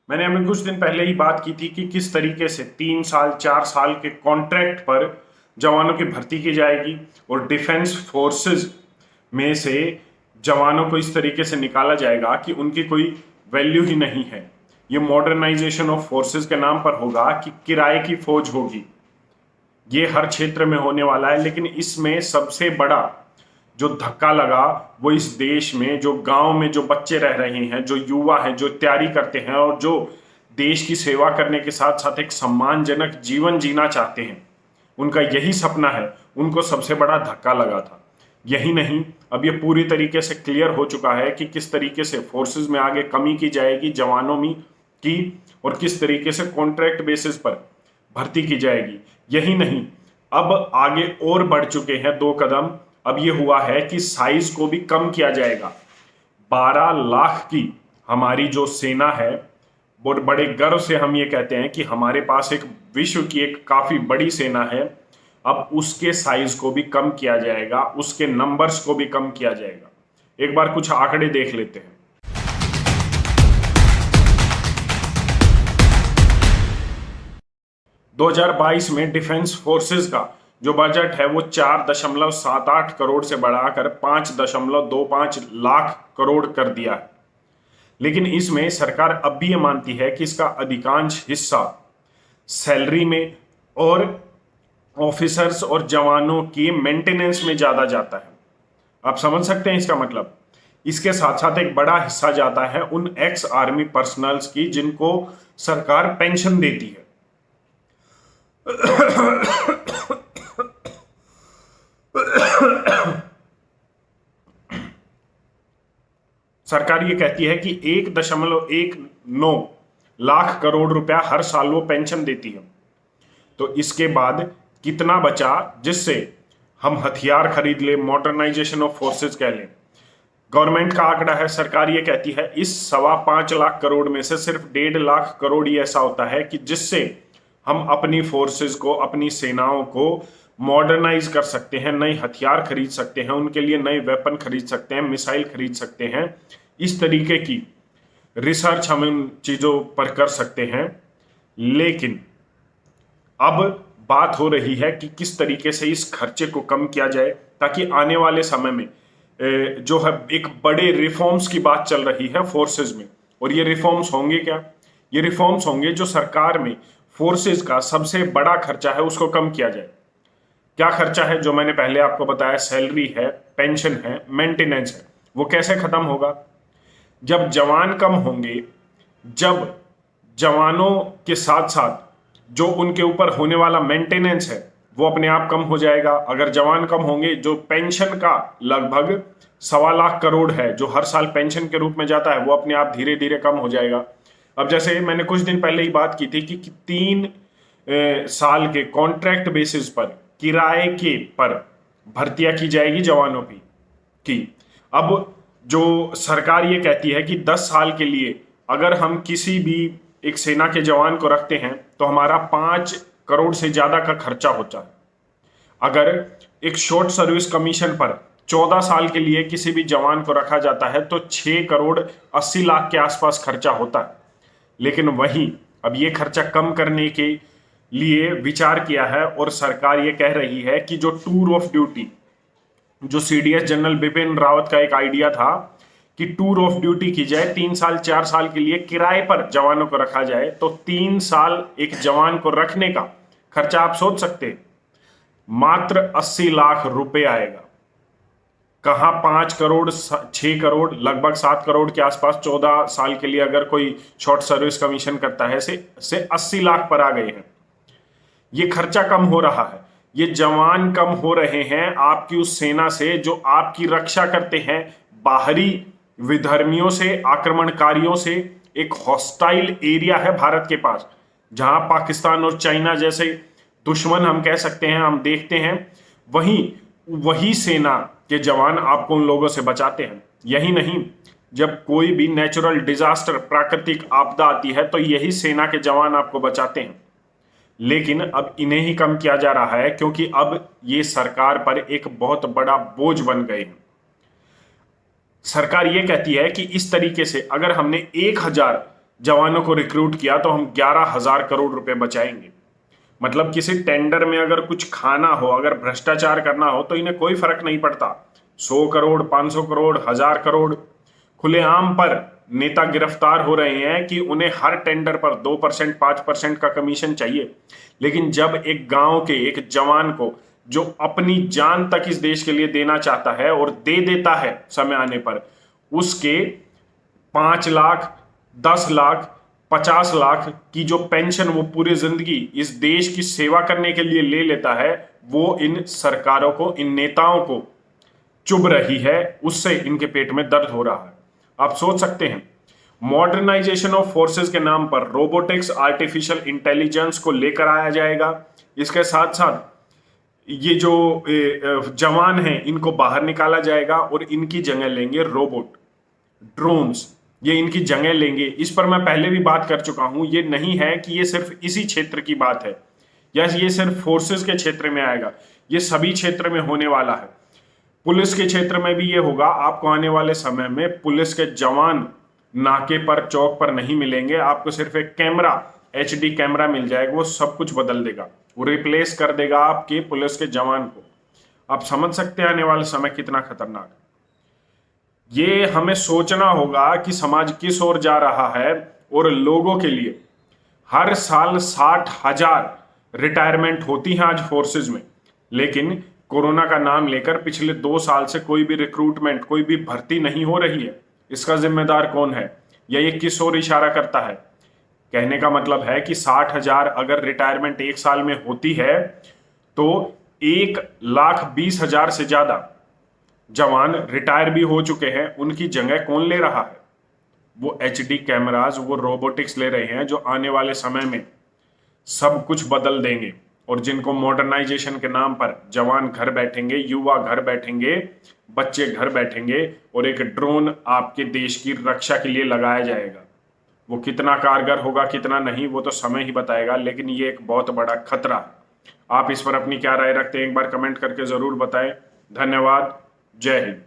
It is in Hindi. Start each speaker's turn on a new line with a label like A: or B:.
A: मैंने अभी कुछ दिन पहले ही बात की थी कि किस तरीके से 3 साल 4 साल के कॉन्ट्रैक्ट पर जवानों की भर्ती की जाएगी और डिफेंस फोर्सेस में से जवानों को इस तरीके से निकाला जाएगा कि उनकी कोई वैल्यू ही नहीं है। ये मॉडर्नाइजेशन ऑफ फोर्सेस के नाम पर होगा कि किराए की फौज होगी। ये हर क्षेत्र में होने वाला है, लेकिन इसमें सबसे बड़ा जो धक्का लगा वो इस देश में जो गांव में जो बच्चे रह रहे हैं, जो युवा हैं, जो तैयारी करते हैं और जो देश की सेवा करने के साथ साथ एक सम्मानजनक जीवन जीना चाहते हैं, उनका यही सपना है, उनको सबसे बड़ा धक्का लगा था। यही नहीं, अब ये पूरी तरीके से क्लियर हो चुका है कि किस तरीके से फोर्सेस में आगे कमी की जाएगी जवानों में की, और किस तरीके से कॉन्ट्रैक्ट बेसिस पर भर्ती की जाएगी। यही नहीं, अब आगे और बढ़ चुके हैं 2 कदम। अब ये हुआ है कि साइज को भी कम किया जाएगा। 12 लाख की हमारी जो सेना है, बहुत बड़े गर्व से हम ये कहते हैं कि हमारे पास एक विश्व की एक काफी बड़ी सेना है। अब उसके साइज को भी कम किया जाएगा, उसके नंबर्स को भी कम किया जाएगा। एक बार कुछ आंकड़े देख लेते हैं। 2022 में डिफेंस फोर्सेस का जो बजट है वो 4.78 करोड़ से बढ़ाकर 5.25 लाख करोड़ कर दिया है। लेकिन इसमें सरकार अब भी ये मानती है कि इसका अधिकांश हिस्सा सैलरी में और ऑफिसर्स और जवानों की मेंटेनेंस में ज्यादा जाता है। आप समझ सकते हैं इसका मतलब। इसके साथ साथ एक बड़ा हिस्सा जाता है उन एक्स आर्मी पर्सनल्स की जिनको सरकार पेंशन देती है। सरकार ये कहती है कि 1.19 लाख करोड़ रुपया हर साल वो पेंशन देती है। तो इसके बाद कितना बचा जिससे हम हथियार खरीद ले, मॉडर्नाइजेशन ऑफ फोर्सेस कह लें। गवर्नमेंट का आंकड़ा है, सरकार ये कहती है इस 5.25 लाख करोड़ में से सिर्फ 1.5 लाख करोड़ ही ऐसा होता है कि जिससे हम अपनी फोर्सेस को, अपनी सेनाओं को मॉडर्नाइज कर सकते हैं, नए हथियार खरीद सकते हैं, उनके लिए नए वेपन खरीद सकते हैं, मिसाइल खरीद सकते हैं। इस तरीके की रिसर्च हम इन चीजों पर कर सकते हैं। लेकिन अब बात हो रही है कि किस तरीके से इस खर्चे को कम किया जाए ताकि आने वाले समय में जो है एक बड़े रिफॉर्म्स की बात चल रही है फोर्सेस में। और ये रिफॉर्म्स होंगे क्या? ये रिफॉर्म्स होंगे जो सरकार में फोर्सेस का सबसे बड़ा खर्चा है उसको कम किया जाए। क्या खर्चा है? जो मैंने पहले आपको बताया, सैलरी है, पेंशन है, मेंटेनेंस है। वो कैसे खत्म होगा? जब जवान कम होंगे, जब जवानों के साथ साथ जो उनके ऊपर होने वाला मेंटेनेंस है वो अपने आप कम हो जाएगा। अगर जवान कम होंगे, जो पेंशन का लगभग 1.25 लाख करोड़ है जो हर साल पेंशन के रूप में जाता है वो अपने आप धीरे धीरे कम हो जाएगा। अब जैसे मैंने कुछ दिन पहले ही बात की थी कि 3 साल के कॉन्ट्रैक्ट बेसिस पर किराए के पर भर्तियां की जाएगी जवानों की। अब जो सरकार ये कहती है कि 10 साल के लिए अगर हम किसी भी एक सेना के जवान को रखते हैं तो हमारा 5 करोड़ से ज्यादा का खर्चा होता है। अगर एक शॉर्ट सर्विस कमीशन पर 14 साल के लिए किसी भी जवान को रखा जाता है तो 6 करोड़ 80 लाख के आसपास खर्चा होता है। लेकिन वहीं अब ये खर्चा कम करने के लिए विचार किया है और सरकार ये कह रही है कि जो टूर ऑफ ड्यूटी, जो सीडीएस जनरल बिपिन रावत का एक आइडिया था कि टूर ऑफ ड्यूटी की जाए, 3 साल 4 साल के लिए किराए पर जवानों को रखा जाए, तो 3 साल एक जवान को रखने का खर्चा आप सोच सकते हैं मात्र 80 लाख रुपए आएगा। कहां 5 करोड़ 6 करोड़, लगभग 7 करोड़ के आसपास 14 साल के लिए अगर कोई शॉर्ट सर्विस कमीशन करता है से 80 लाख पर आ गए हैं। ये खर्चा कम हो रहा है, ये जवान कम हो रहे हैं आपकी उस सेना से जो आपकी रक्षा करते हैं बाहरी विधर्मियों से, आक्रमणकारियों से। एक हॉस्टाइल एरिया है भारत के पास जहां पाकिस्तान और चाइना जैसे दुश्मन हम कह सकते हैं, हम देखते हैं। वही सेना के जवान आपको उन लोगों से बचाते हैं। यही नहीं, जब कोई भी नेचुरल डिजास्टर, प्राकृतिक आपदा आती है तो यही सेना के जवान आपको बचाते हैं। लेकिन अब इन्हें ही कम किया जा रहा है क्योंकि अब ये सरकार पर एक बहुत बड़ा बोझ बन गए हैं। सरकार ये कहती है कि इस तरीके से अगर हमने 1000 जवानों को रिक्रूट किया तो हम 11,000 करोड़ रुपए बचाएंगे। मतलब किसी टेंडर में अगर कुछ खाना हो, अगर भ्रष्टाचार करना हो तो इन्हें कोई फर्क नहीं पड़ता। 100 करोड़, 500 करोड़, 1000 करोड़ खुलेआम पर नेता गिरफ्तार हो रहे हैं कि उन्हें हर टेंडर पर 2%, 5% का कमीशन चाहिए। लेकिन जब एक गांव के एक जवान को जो अपनी जान तक इस देश के लिए देना चाहता है और दे देता है समय आने पर, उसके 5 लाख, 10 लाख, 50 लाख की जो पेंशन वो पूरी जिंदगी इस देश की सेवा करने के लिए ले लेता है, वो इन सरकारों को, इन नेताओं को चुभ रही है, उससे इनके पेट में दर्द हो रहा है। आप सोच सकते हैं, मॉडर्नाइजेशन ऑफ फोर्सेस के नाम पर रोबोटिक्स, आर्टिफिशियल इंटेलिजेंस को लेकर आया जाएगा। इसके साथ साथ ये जो जवान हैं इनको बाहर निकाला जाएगा और इनकी जगह लेंगे रोबोट, ड्रोन्स, ये इनकी जगह लेंगे। इस पर मैं पहले भी बात कर चुका हूं। ये नहीं है कि ये सिर्फ इसी क्षेत्र की बात है या ये सिर्फ फोर्सेस के क्षेत्र में आएगा, ये सभी क्षेत्र में होने वाला है। पुलिस के क्षेत्र में भी ये होगा। आपको आने वाले समय में पुलिस के जवान नाके पर, चौक पर नहीं मिलेंगे। आपको सिर्फ एक कैमरा, HD कैमरा मिल जाएगा, वो सब कुछ बदल देगा, वो रिप्लेस कर देगा आपके पुलिस के जवान को। आप समझ सकते हैं आने वाले समय कितना खतरनाक है। ये हमें सोचना होगा कि समाज किस ओर जा रहा है। और लोगों के लिए हर साल 60,000 रिटायरमेंट होती हैं आज फोर्सेज में, लेकिन कोरोना का नाम लेकर पिछले 2 साल से कोई भी रिक्रूटमेंट, कोई भी भर्ती नहीं हो रही है। इसका जिम्मेदार कौन है या ये किस ओर इशारा करता है? कहने का मतलब है कि 60,000 अगर रिटायरमेंट एक साल में होती है तो 1,20,000 से ज्यादा जवान रिटायर भी हो चुके हैं। उनकी जगह कौन ले रहा है? वो HD कैमराज, वो रोबोटिक्स ले रहे हैं, जो आने वाले समय में सब कुछ बदल देंगे। और जिनको मॉडर्नाइजेशन के नाम पर जवान घर बैठेंगे, युवा घर बैठेंगे, बच्चे घर बैठेंगे और एक ड्रोन आपके देश की रक्षा के लिए लगाया जाएगा। वो कितना कारगर होगा, कितना नहीं, वो तो समय ही बताएगा, लेकिन ये एक बहुत बड़ा खतरा है। आप इस पर अपनी क्या राय रखते हैं, एक बार कमेंट करके जरूर बताएं। धन्यवाद। जय हिंद।